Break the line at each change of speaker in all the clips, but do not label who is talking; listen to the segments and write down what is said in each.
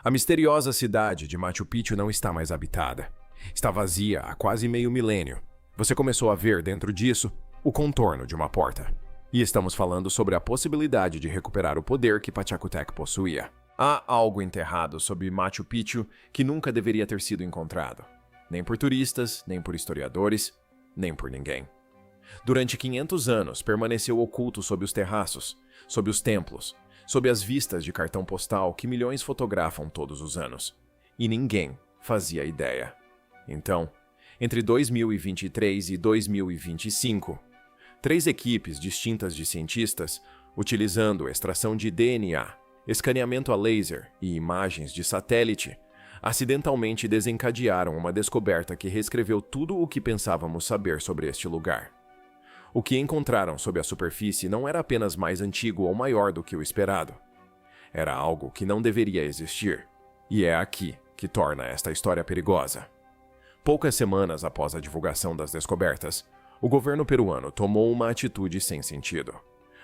A misteriosa cidade de Machu Picchu não está mais habitada. Está vazia há quase meio milênio. Você começou a ver dentro disso o contorno de uma porta. E estamos falando sobre a possibilidade de recuperar o poder que Pachacutec possuía. Há algo enterrado sob Machu Picchu que nunca deveria ter sido encontrado. Nem por turistas, nem por historiadores, nem por ninguém. Durante 500 anos permaneceu oculto sob os terraços, sob os templos, sob as vistas de cartão postal que milhões fotografam todos os anos. E ninguém fazia ideia. Então, entre 2023 e 2025, 3 equipes distintas de cientistas, utilizando extração de DNA, escaneamento a laser e imagens de satélite, acidentalmente desencadearam uma descoberta que reescreveu tudo o que pensávamos saber sobre este lugar. O que encontraram sob a superfície não era apenas mais antigo ou maior do que o esperado. Era algo que não deveria existir. E é aqui que torna esta história perigosa. Poucas semanas após a divulgação das descobertas, o governo peruano tomou uma atitude sem sentido.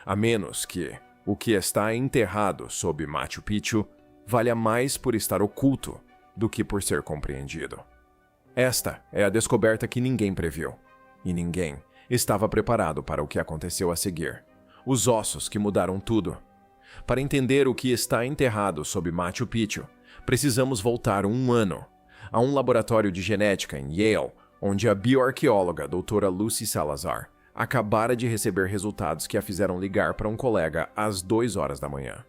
A menos que o que está enterrado sob Machu Picchu valha mais por estar oculto do que por ser compreendido. Esta é a descoberta que ninguém previu. E ninguém estava preparado para o que aconteceu a seguir. Os ossos que mudaram tudo. Para entender o que está enterrado sob Machu Picchu, precisamos voltar um ano a um laboratório de genética em Yale, onde a bioarqueóloga doutora Lucy Salazar acabara de receber resultados que a fizeram ligar para um colega às 2 horas da manhã.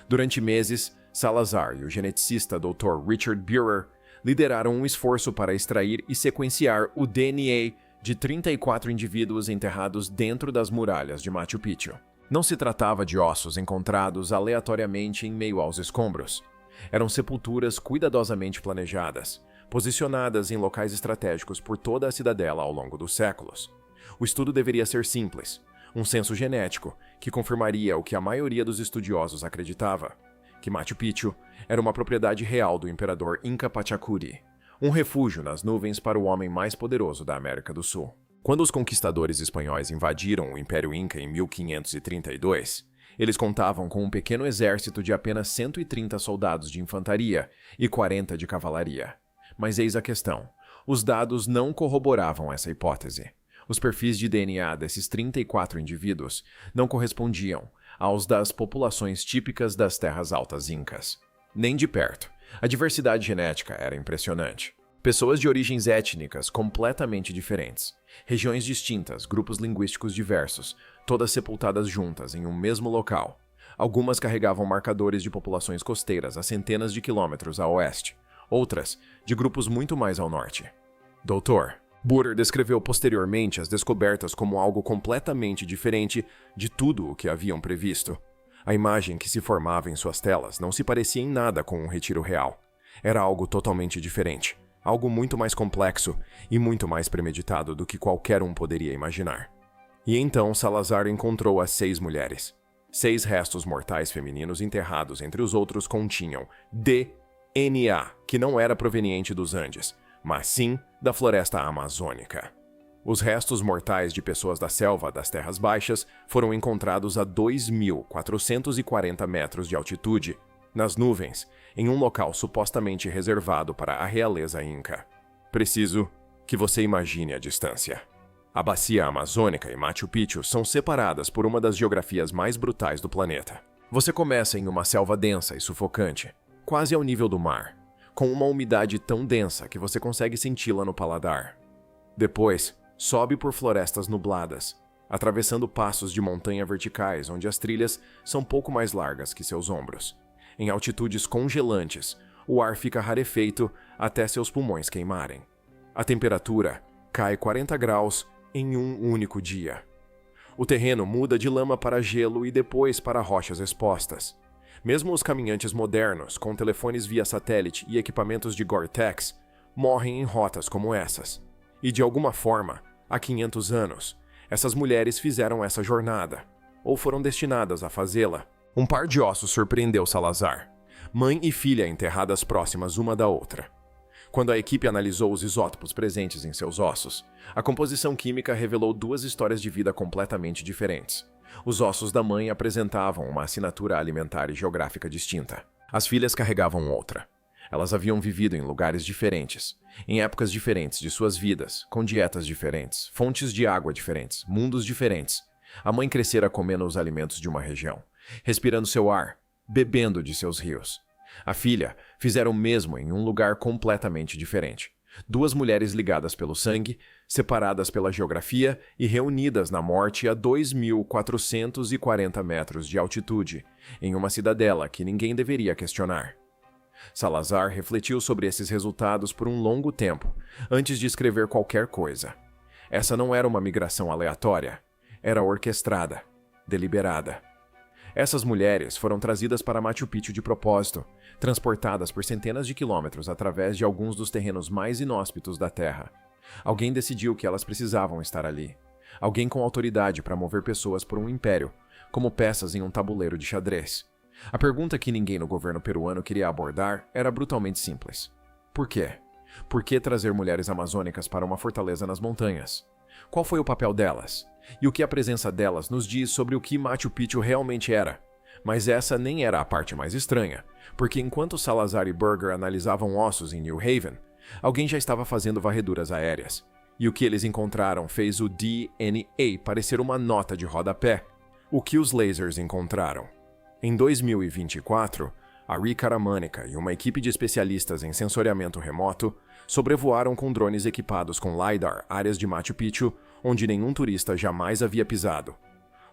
Durante meses, Salazar e o geneticista Dr. Richard Buehrer lideraram um esforço para extrair e sequenciar o DNA de 34 indivíduos enterrados dentro das muralhas de Machu Picchu. Não se tratava de ossos encontrados aleatoriamente em meio aos escombros. Eram sepulturas cuidadosamente planejadas, posicionadas em locais estratégicos por toda a cidadela ao longo dos séculos. O estudo deveria ser simples, um censo genético que confirmaria o que a maioria dos estudiosos acreditava, que Machu Picchu era uma propriedade real do imperador Inca Pachacuri, um refúgio nas nuvens para o homem mais poderoso da América do Sul. Quando os conquistadores espanhóis invadiram o Império Inca em 1532, eles contavam com um pequeno exército de apenas 130 soldados de infantaria e 40 de cavalaria. Mas eis a questão: os dados não corroboravam essa hipótese. Os perfis de DNA desses 34 indivíduos não correspondiam aos das populações típicas das terras altas incas. Nem de perto. A diversidade genética era impressionante. Pessoas de origens étnicas completamente diferentes, regiões distintas, grupos linguísticos diversos, todas sepultadas juntas em um mesmo local. Algumas carregavam marcadores de populações costeiras a centenas de quilômetros a oeste, outras de grupos muito mais ao norte. Dr. Buehrer descreveu posteriormente as descobertas como algo completamente diferente de tudo o que haviam previsto. A imagem que se formava em suas telas não se parecia em nada com um retiro real. Era algo totalmente diferente, algo muito mais complexo e muito mais premeditado do que qualquer um poderia imaginar. E então Salazar encontrou as 6 mulheres. 6 restos mortais femininos enterrados entre os outros continham DNA, que não era proveniente dos Andes, mas sim da floresta amazônica. Os restos mortais de pessoas da selva das Terras Baixas foram encontrados a 2.440 metros de altitude, nas nuvens, em um local supostamente reservado para a realeza inca. Preciso que você imagine a distância. A bacia amazônica e Machu Picchu são separadas por uma das geografias mais brutais do planeta. Você começa em uma selva densa e sufocante, quase ao nível do mar, com uma umidade tão densa que você consegue senti-la no paladar. Depois, sobe por florestas nubladas, atravessando passos de montanha verticais onde as trilhas são pouco mais largas que seus ombros. Em altitudes congelantes, o ar fica rarefeito até seus pulmões queimarem. A temperatura cai 40 graus em um único dia. O terreno muda de lama para gelo e depois para rochas expostas. Mesmo os caminhantes modernos, com telefones via satélite e equipamentos de Gore-Tex, morrem em rotas como essas. E de alguma forma, há 500 anos, essas mulheres fizeram essa jornada, ou foram destinadas a fazê-la. Um par de ossos surpreendeu Salazar. Mãe e filha enterradas próximas uma da outra. Quando a equipe analisou os isótopos presentes em seus ossos, a composição química revelou 2 histórias de vida completamente diferentes. Os ossos da mãe apresentavam uma assinatura alimentar e geográfica distinta. As filhas carregavam outra. Elas haviam vivido em lugares diferentes, em épocas diferentes de suas vidas, com dietas diferentes, fontes de água diferentes, mundos diferentes. A mãe crescera comendo os alimentos de uma região, respirando seu ar, bebendo de seus rios. A filha fizera o mesmo em um lugar completamente diferente. Duas mulheres ligadas pelo sangue, separadas pela geografia e reunidas na morte a 2.440 metros de altitude, em uma cidadela que ninguém deveria questionar. Salazar refletiu sobre esses resultados por um longo tempo, antes de escrever qualquer coisa. Essa não era uma migração aleatória, era orquestrada, deliberada. Essas mulheres foram trazidas para Machu Picchu de propósito, transportadas por centenas de quilômetros através de alguns dos terrenos mais inóspitos da Terra. Alguém decidiu que elas precisavam estar ali. Alguém com autoridade para mover pessoas por um império, como peças em um tabuleiro de xadrez. A pergunta que ninguém no governo peruano queria abordar era brutalmente simples. Por quê? Por que trazer mulheres amazônicas para uma fortaleza nas montanhas? Qual foi o papel delas? E o que a presença delas nos diz sobre o que Machu Picchu realmente era? Mas essa nem era a parte mais estranha, porque enquanto Salazar e Burger analisavam ossos em New Haven, alguém já estava fazendo varreduras aéreas. E o que eles encontraram fez o DNA parecer uma nota de rodapé. O que os lasers encontraram? Em 2024, Ari Karamanica e uma equipe de especialistas em sensoriamento remoto sobrevoaram com drones equipados com LiDAR áreas de Machu Picchu onde nenhum turista jamais havia pisado.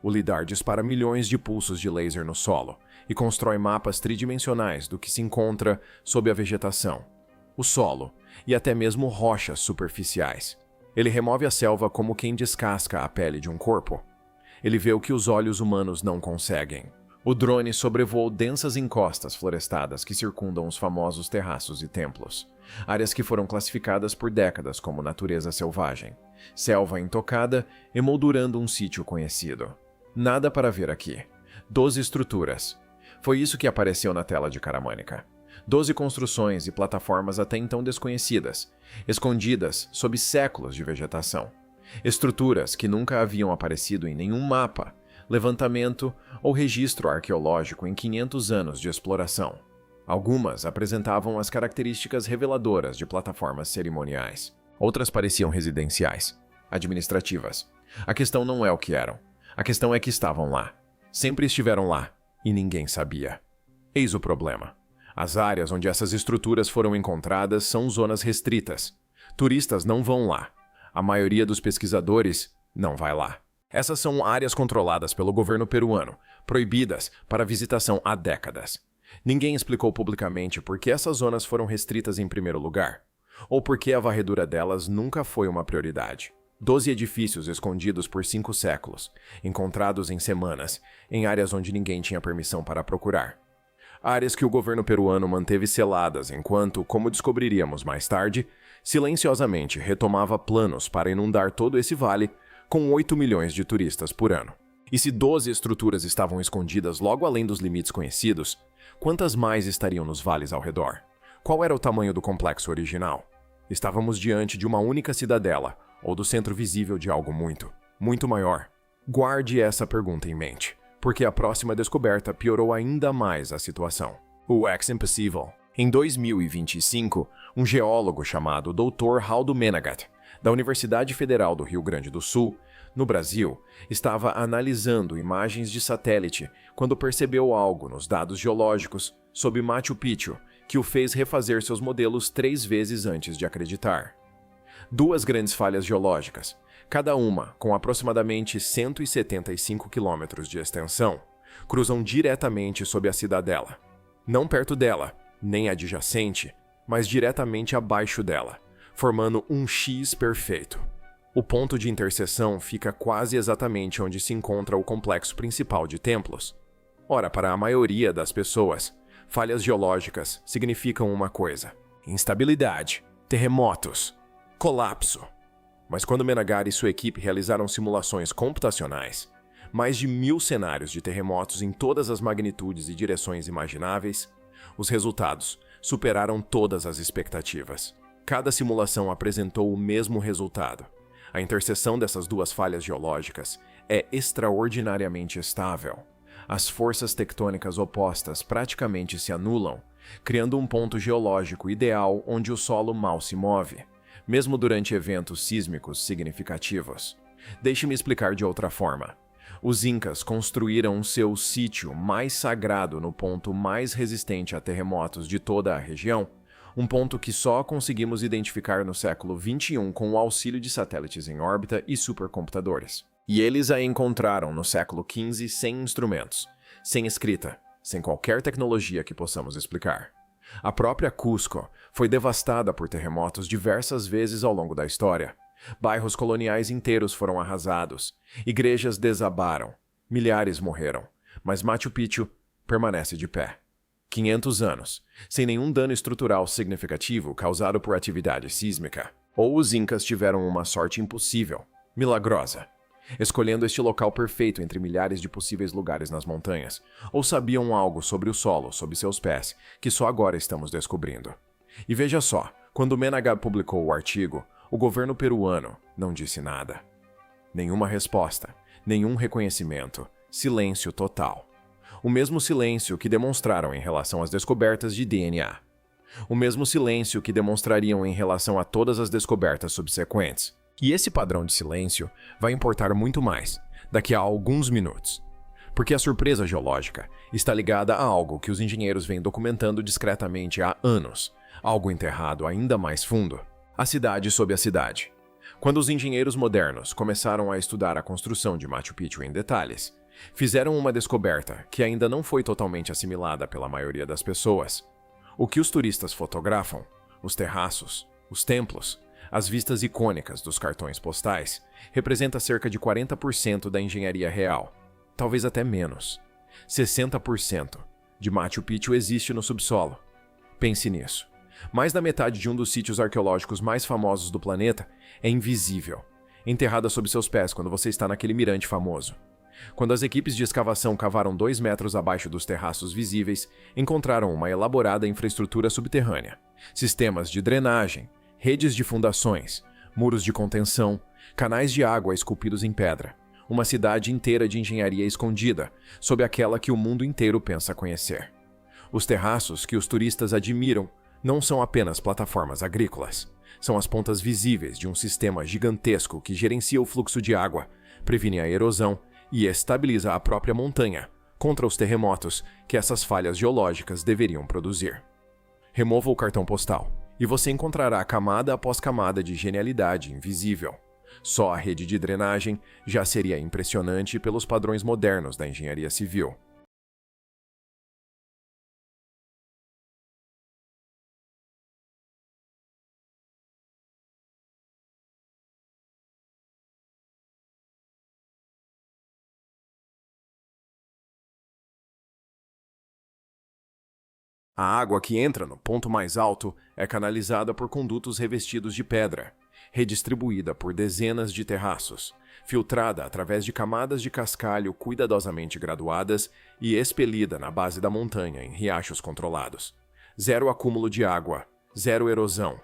O LiDAR dispara milhões de pulsos de laser no solo e constrói mapas tridimensionais do que se encontra sob a vegetação, o solo e até mesmo rochas superficiais. Ele remove a selva como quem descasca a pele de um corpo. Ele vê o que os olhos humanos não conseguem. O drone sobrevoou densas encostas florestadas que circundam os famosos terraços e templos, áreas que foram classificadas por décadas como natureza selvagem, selva intocada emoldurando um sítio conhecido. Nada para ver aqui. 12 estruturas. Foi isso que apareceu na tela de Karamanica. 12 construções e plataformas até então desconhecidas, escondidas sob séculos de vegetação. Estruturas que nunca haviam aparecido em nenhum mapa, levantamento ou registro arqueológico em 500 anos de exploração. Algumas apresentavam as características reveladoras de plataformas cerimoniais. Outras pareciam residenciais, administrativas. A questão não é o que eram. A questão é que estavam lá. Sempre estiveram lá, e ninguém sabia. Eis o problema. As áreas onde essas estruturas foram encontradas são zonas restritas. Turistas não vão lá. A maioria dos pesquisadores não vai lá. Essas são áreas controladas pelo governo peruano, proibidas para visitação há décadas. Ninguém explicou publicamente por que essas zonas foram restritas em primeiro lugar, ou por que a varredura delas nunca foi uma prioridade. 12 edifícios escondidos por 5 séculos, encontrados em semanas, em áreas onde ninguém tinha permissão para procurar. Áreas que o governo peruano manteve seladas enquanto, como descobriríamos mais tarde, silenciosamente retomava planos para inundar todo esse vale com 8 milhões de turistas por ano. E se 12 estruturas estavam escondidas logo além dos limites conhecidos, quantas mais estariam nos vales ao redor? Qual era o tamanho do complexo original? Estávamos diante de uma única cidadela, ou do centro visível de algo muito, muito maior. Guarde essa pergunta em mente, porque a próxima descoberta piorou ainda mais a situação. O ex-impossível. Em 2025, um geólogo chamado Dr. Haldo Menegat, da Universidade Federal do Rio Grande do Sul, no Brasil, estava analisando imagens de satélite quando percebeu algo nos dados geológicos sobre Machu Picchu que o fez refazer seus modelos 3 vezes antes de acreditar. 2 grandes falhas geológicas, cada uma com aproximadamente 175 quilômetros de extensão, cruzam diretamente sob a cidadela. Não perto dela, nem adjacente, mas diretamente abaixo dela, formando um X perfeito. O ponto de interseção fica quase exatamente onde se encontra o complexo principal de templos. Ora, para a maioria das pessoas, falhas geológicas significam uma coisa: instabilidade, terremotos, colapso. Mas quando Menegat e sua equipe realizaram simulações computacionais, mais de 1000 cenários de terremotos em todas as magnitudes e direções imagináveis, os resultados superaram todas as expectativas. Cada simulação apresentou o mesmo resultado. A interseção dessas 2 falhas geológicas é extraordinariamente estável. As forças tectônicas opostas praticamente se anulam, criando um ponto geológico ideal onde o solo mal se move, mesmo durante eventos sísmicos significativos. Deixe-me explicar de outra forma. Os Incas construíram seu sítio mais sagrado no ponto mais resistente a terremotos de toda a região, um ponto que só conseguimos identificar no século XXI com o auxílio de satélites em órbita e supercomputadores. E eles a encontraram no século XV sem instrumentos, sem escrita, sem qualquer tecnologia que possamos explicar. A própria Cusco foi devastada por terremotos diversas vezes ao longo da história. Bairros coloniais inteiros foram arrasados, igrejas desabaram, milhares morreram, mas Machu Picchu permanece de pé. 500 anos, sem nenhum dano estrutural significativo causado por atividade sísmica. Ou os Incas tiveram uma sorte impossível, milagrosa, escolhendo este local perfeito entre milhares de possíveis lugares nas montanhas, ou sabiam algo sobre o solo sob seus pés que só agora estamos descobrindo. E veja só, quando Menagab publicou o artigo, o governo peruano não disse nada. Nenhuma resposta, nenhum reconhecimento, silêncio total. O mesmo silêncio que demonstraram em relação às descobertas de DNA. O mesmo silêncio que demonstrariam em relação a todas as descobertas subsequentes. E esse padrão de silêncio vai importar muito mais daqui a alguns minutos. Porque a surpresa geológica está ligada a algo que os engenheiros vêm documentando discretamente há anos, algo enterrado ainda mais fundo. A cidade sob a cidade. Quando os engenheiros modernos começaram a estudar a construção de Machu Picchu em detalhes, fizeram uma descoberta que ainda não foi totalmente assimilada pela maioria das pessoas. O que os turistas fotografam, os terraços, os templos, as vistas icônicas dos cartões postais, representa cerca de 40% da engenharia real, talvez até menos. 60% de Machu Picchu existe no subsolo. Pense nisso. Mais da metade de um dos sítios arqueológicos mais famosos do planeta é invisível, enterrada sob seus pés quando você está naquele mirante famoso. Quando as equipes de escavação cavaram 2 metros abaixo dos terraços visíveis, encontraram uma elaborada infraestrutura subterrânea, sistemas de drenagem, redes de fundações, muros de contenção, canais de água esculpidos em pedra, uma cidade inteira de engenharia escondida, sob aquela que o mundo inteiro pensa conhecer. Os terraços que os turistas admiram não são apenas plataformas agrícolas, são as pontas visíveis de um sistema gigantesco que gerencia o fluxo de água, previne a erosão e estabiliza a própria montanha contra os terremotos que essas falhas geológicas deveriam produzir. Remova o cartão postal e você encontrará camada após camada de genialidade invisível. Só a rede de drenagem já seria impressionante pelos padrões modernos da engenharia civil. A água que entra no ponto mais alto é canalizada por condutos revestidos de pedra, redistribuída por dezenas de terraços, filtrada através de camadas de cascalho cuidadosamente graduadas e expelida na base da montanha em riachos controlados. Zero acúmulo de água, zero erosão,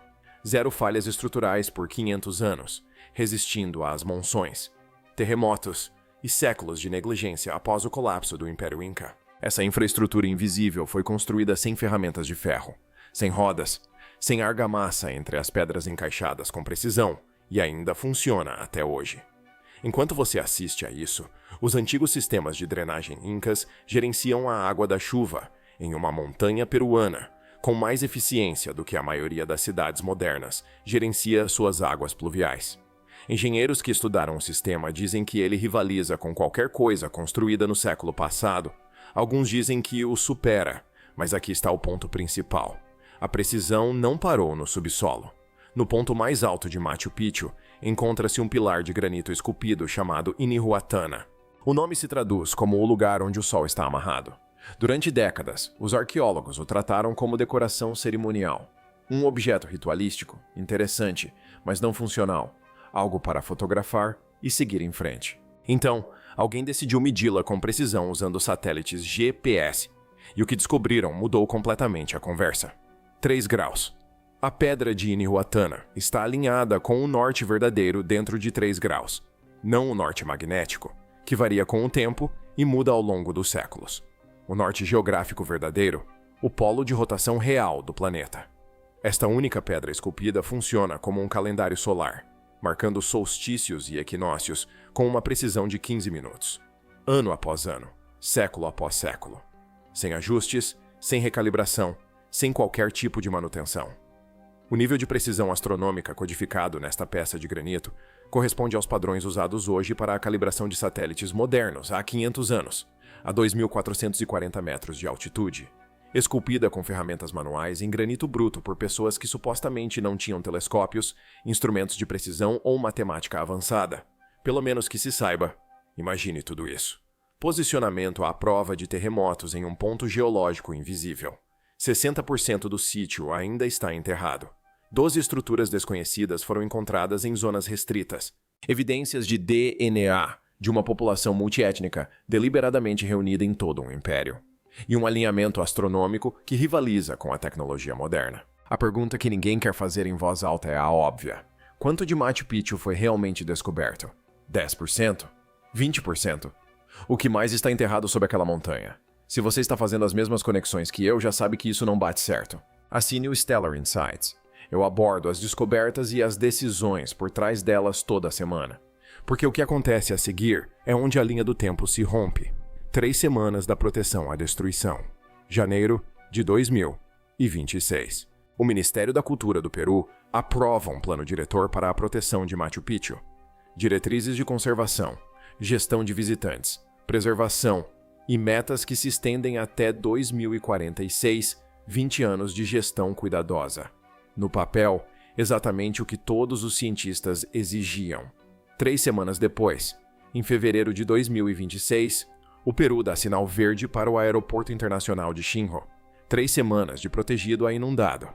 zero falhas estruturais por 500 anos, resistindo às monções, terremotos e séculos de negligência após o colapso do Império Inca. Essa infraestrutura invisível foi construída sem ferramentas de ferro, sem rodas, sem argamassa entre as pedras encaixadas com precisão, e ainda funciona até hoje. Enquanto você assiste a isso, os antigos sistemas de drenagem incas gerenciam a água da chuva em uma montanha peruana, com mais eficiência do que a maioria das cidades modernas gerencia suas águas pluviais. Engenheiros que estudaram o sistema dizem que ele rivaliza com qualquer coisa construída no século passado. Alguns dizem que o supera, mas aqui está o ponto principal. A precisão não parou no subsolo. No ponto mais alto de Machu Picchu, encontra-se um pilar de granito esculpido chamado Inihuatana. O nome se traduz como o lugar onde o sol está amarrado. Durante décadas, os arqueólogos o trataram como decoração cerimonial. Um objeto ritualístico, interessante, mas não funcional. Algo para fotografar e seguir em frente. Então, alguém decidiu medi-la com precisão usando satélites GPS, e o que descobriram mudou completamente a conversa. 3 graus. A pedra de Inihuatana está alinhada com o norte verdadeiro dentro de 3 graus, não o norte magnético, que varia com o tempo e muda ao longo dos séculos. O norte geográfico verdadeiro, o polo de rotação real do planeta. Esta única pedra esculpida funciona como um calendário solar, marcando solstícios e equinócios com uma precisão de 15 minutos. Ano após ano, século após século. Sem ajustes, sem recalibração, sem qualquer tipo de manutenção. O nível de precisão astronômica codificado nesta peça de granito corresponde aos padrões usados hoje para a calibração de satélites modernos há 500 anos, a 2.440 metros de altitude, esculpida com ferramentas manuais em granito bruto por pessoas que supostamente não tinham telescópios, instrumentos de precisão ou matemática avançada. Pelo menos que se saiba. Imagine tudo isso. Posicionamento à prova de terremotos em um ponto geológico invisível. 60% do sítio ainda está enterrado. 12 estruturas desconhecidas foram encontradas em zonas restritas. Evidências de DNA de uma população multiétnica deliberadamente reunida em todo um império. E um alinhamento astronômico que rivaliza com a tecnologia moderna. A pergunta que ninguém quer fazer em voz alta é a óbvia. Quanto de Machu Picchu foi realmente descoberto? 10%? 20%? O que mais está enterrado sob aquela montanha? Se você está fazendo as mesmas conexões que eu, já sabe que isso não bate certo. Assine o Stellar Insights. Eu abordo as descobertas e as decisões por trás delas toda semana. Porque o que acontece a seguir é onde a linha do tempo se rompe. 3 semanas da proteção à destruição. Janeiro de 2026. O Ministério da Cultura do Peru aprova um plano diretor para a proteção de Machu Picchu. Diretrizes de conservação, gestão de visitantes, preservação e metas que se estendem até 2046, 20 anos de gestão cuidadosa. No papel, exatamente o que todos os cientistas exigiam. 3 semanas depois, em fevereiro de 2026, o Peru dá sinal verde para o Aeroporto Internacional de Chinho. 3 semanas de protegido a inundado.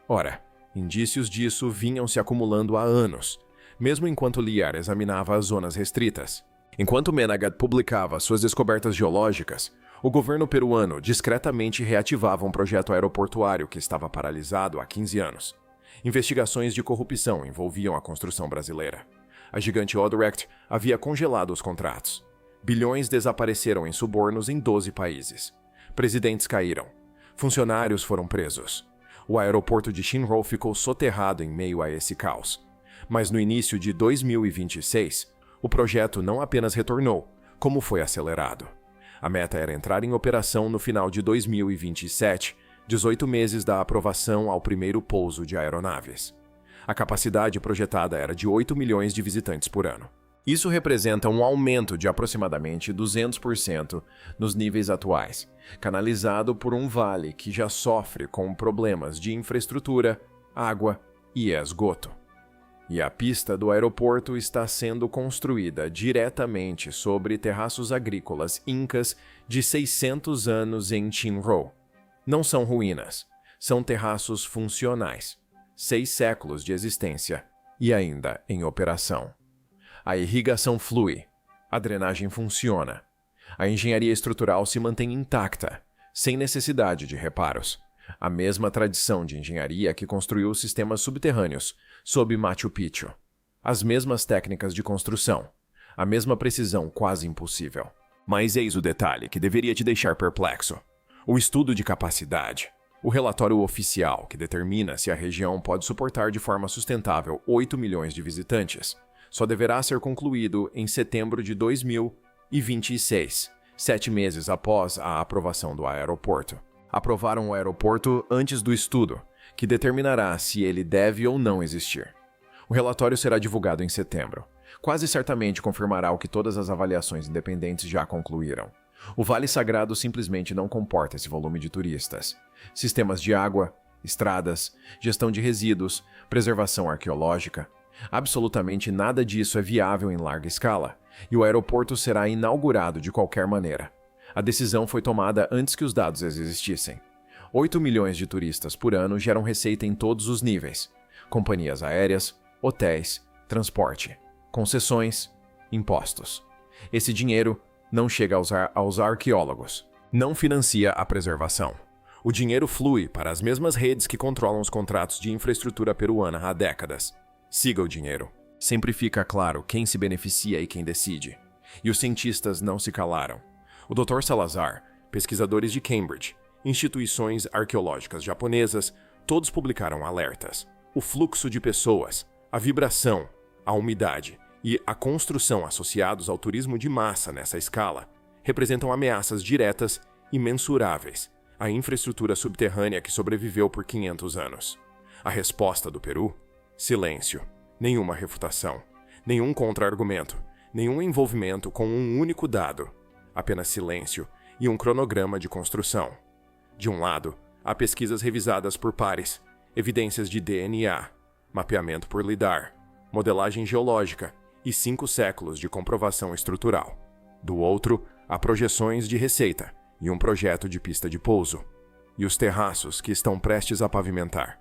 Ora, indícios disso vinham se acumulando há anos, mesmo enquanto Liar examinava as zonas restritas. Enquanto Meneghet publicava suas descobertas geológicas, o governo peruano discretamente reativava um projeto aeroportuário que estava paralisado há 15 anos. Investigações de corrupção envolviam a construção brasileira. A gigante Odebrecht havia congelado os contratos. Bilhões desapareceram em subornos em 12 países. Presidentes caíram. Funcionários foram presos. O aeroporto de Chinho ficou soterrado em meio a esse caos. Mas no início de 2026, o projeto não apenas retornou, como foi acelerado. A meta era entrar em operação no final de 2027, 18 meses da aprovação ao primeiro pouso de aeronaves. A capacidade projetada era de 8 milhões de visitantes por ano. Isso representa um aumento de aproximadamente 200% nos níveis atuais, canalizado por um vale que já sofre com problemas de infraestrutura, água e esgoto. E a pista do aeroporto está sendo construída diretamente sobre terraços agrícolas incas de 600 anos em Chinho. Não são ruínas, são terraços funcionais. 6 séculos de existência e ainda em operação. A irrigação flui, a drenagem funciona. A engenharia estrutural se mantém intacta, sem necessidade de reparos. A mesma tradição de engenharia que construiu os sistemas subterrâneos sob Machu Picchu. As mesmas técnicas de construção. A mesma precisão quase impossível. Mas eis o detalhe que deveria te deixar perplexo. O estudo de capacidade. O relatório oficial que determina se a região pode suportar de forma sustentável 8 milhões de visitantes só deverá ser concluído em setembro de 2026, 7 meses após a aprovação do aeroporto. Aprovaram o aeroporto antes do estudo, que determinará se ele deve ou não existir. O relatório será divulgado em setembro. Quase certamente confirmará o que todas as avaliações independentes já concluíram. O Vale Sagrado simplesmente não comporta esse volume de turistas. Sistemas de água, estradas, gestão de resíduos, preservação arqueológica. Absolutamente nada disso é viável em larga escala, e o aeroporto será inaugurado de qualquer maneira. A decisão foi tomada antes que os dados existissem. 8 milhões de turistas por ano geram receita em todos os níveis: companhias aéreas, hotéis, transporte, concessões, impostos. Esse dinheiro não chega aos arqueólogos, não financia a preservação. O dinheiro flui para as mesmas redes que controlam os contratos de infraestrutura peruana há décadas. Siga o dinheiro. Sempre fica claro quem se beneficia e quem decide. E os cientistas não se calaram. O Dr. Salazar, pesquisadores de Cambridge, instituições arqueológicas japonesas, todos publicaram alertas. O fluxo de pessoas, a vibração, a umidade e a construção associados ao turismo de massa nessa escala representam ameaças diretas e mensuráveis à infraestrutura subterrânea que sobreviveu por 500 anos. A resposta do Peru? Silêncio. Nenhuma refutação. Nenhum contra-argumento. Nenhum envolvimento com um único dado. Apenas silêncio e um cronograma de construção. De um lado, há pesquisas revisadas por pares, evidências de DNA, mapeamento por lidar, modelagem geológica e 5 séculos de comprovação estrutural. Do outro, há projeções de receita e um projeto de pista de pouso. E os terraços que estão prestes a pavimentar.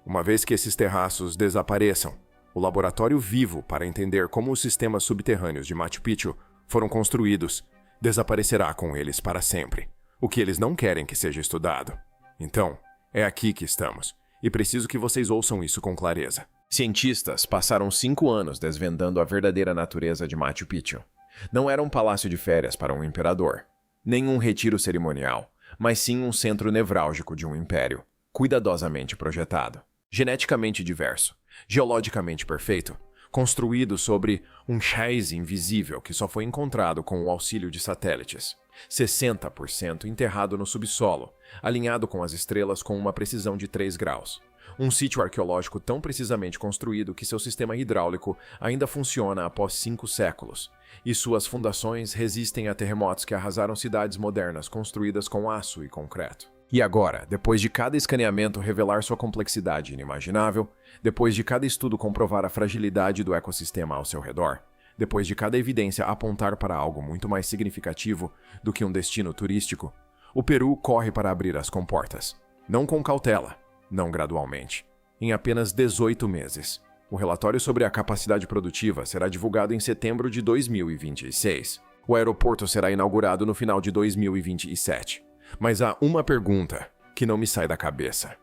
Uma vez que esses terraços desapareçam, o laboratório vivo para entender como os sistemas subterrâneos de Machu Picchu foram construídos desaparecerá com eles para sempre, o que eles não querem que seja estudado. Então, é aqui que estamos, e preciso que vocês ouçam isso com clareza. Cientistas passaram 5 anos desvendando a verdadeira natureza de Machu Picchu. Não era um palácio de férias para um imperador, nem um retiro cerimonial, mas sim um centro nevrálgico de um império, cuidadosamente projetado, geneticamente diverso, geologicamente perfeito, construído sobre um chás invisível que só foi encontrado com o auxílio de satélites, 60% enterrado no subsolo, alinhado com as estrelas com uma precisão de 3 graus. Um sítio arqueológico tão precisamente construído que seu sistema hidráulico ainda funciona após 5 séculos, e suas fundações resistem a terremotos que arrasaram cidades modernas construídas com aço e concreto. E agora, depois de cada escaneamento revelar sua complexidade inimaginável, depois de cada estudo comprovar a fragilidade do ecossistema ao seu redor, depois de cada evidência apontar para algo muito mais significativo do que um destino turístico, o Peru corre para abrir as comportas. Não com cautela, não gradualmente. Em apenas 18 meses. O relatório sobre a capacidade produtiva será divulgado em setembro de 2026. O aeroporto será inaugurado no final de 2027. Mas há uma pergunta que não me sai da cabeça.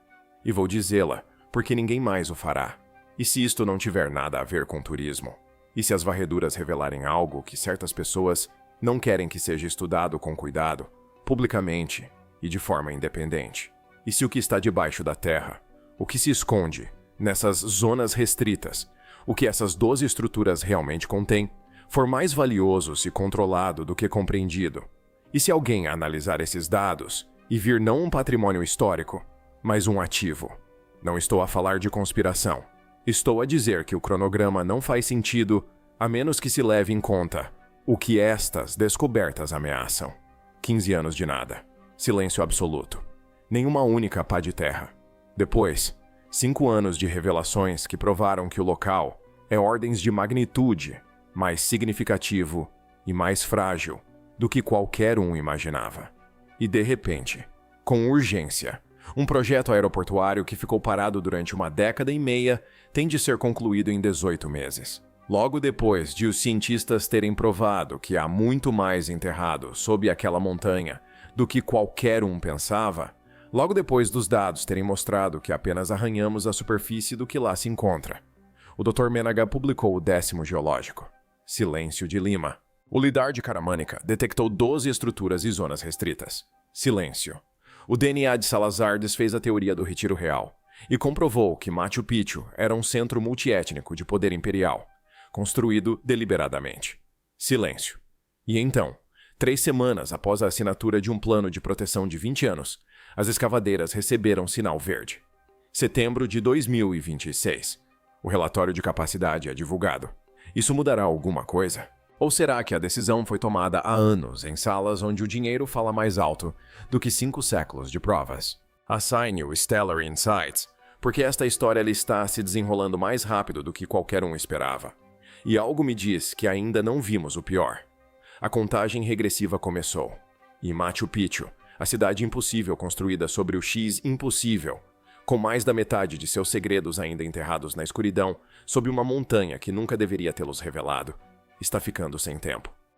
E vou dizê-la, porque ninguém mais o fará. E se isto não tiver nada a ver com turismo? E se as varreduras revelarem algo que certas pessoas não querem que seja estudado com cuidado, publicamente e de forma independente? E se o que está debaixo da terra, o que se esconde nessas zonas restritas, o que essas 12 estruturas realmente contêm, for mais valioso se controlado do que compreendido? E se alguém analisar esses dados e vir não um patrimônio histórico, mas um ativo? Não estou a falar de conspiração. Estou a dizer que o cronograma não faz sentido a menos que se leve em conta o que estas descobertas ameaçam. 15 anos de nada. Silêncio absoluto. Nenhuma única pá de terra. Depois, 5 anos de revelações que provaram que o local é ordens de magnitude mais significativo e mais frágil do que qualquer um imaginava. E de repente, com urgência, um projeto aeroportuário que ficou parado durante 1,5 décadas tem de ser concluído em 18 meses. Logo depois de os cientistas terem provado que há muito mais enterrado sob aquela montanha do que qualquer um pensava, logo depois dos dados terem mostrado que apenas arranhamos a superfície do que lá se encontra, o Dr. Ménaga publicou o 10º geológico, Silêncio de Lima. O lidar de Caramânica detectou 12 estruturas e zonas restritas. Silêncio. O DNA de Salazar desfez a teoria do retiro real e comprovou que Machu Picchu era um centro multiétnico de poder imperial, construído deliberadamente. Silêncio. E então, 3 semanas após a assinatura de um plano de proteção de 20 anos, as escavadeiras receberam sinal verde. Setembro de 2026. O relatório de capacidade é divulgado. Isso mudará alguma coisa? Ou será que a decisão foi tomada há anos em salas onde o dinheiro fala mais alto do que 5 séculos de provas? Assigne o Stellar Insights, porque esta história está se desenrolando mais rápido do que qualquer um esperava. E algo me diz que ainda não vimos o pior. A contagem regressiva começou. E Machu Picchu, a cidade impossível construída sobre o X impossível, com mais da metade de seus segredos ainda enterrados na escuridão, sob uma montanha que nunca deveria tê-los revelado, está ficando sem tempo.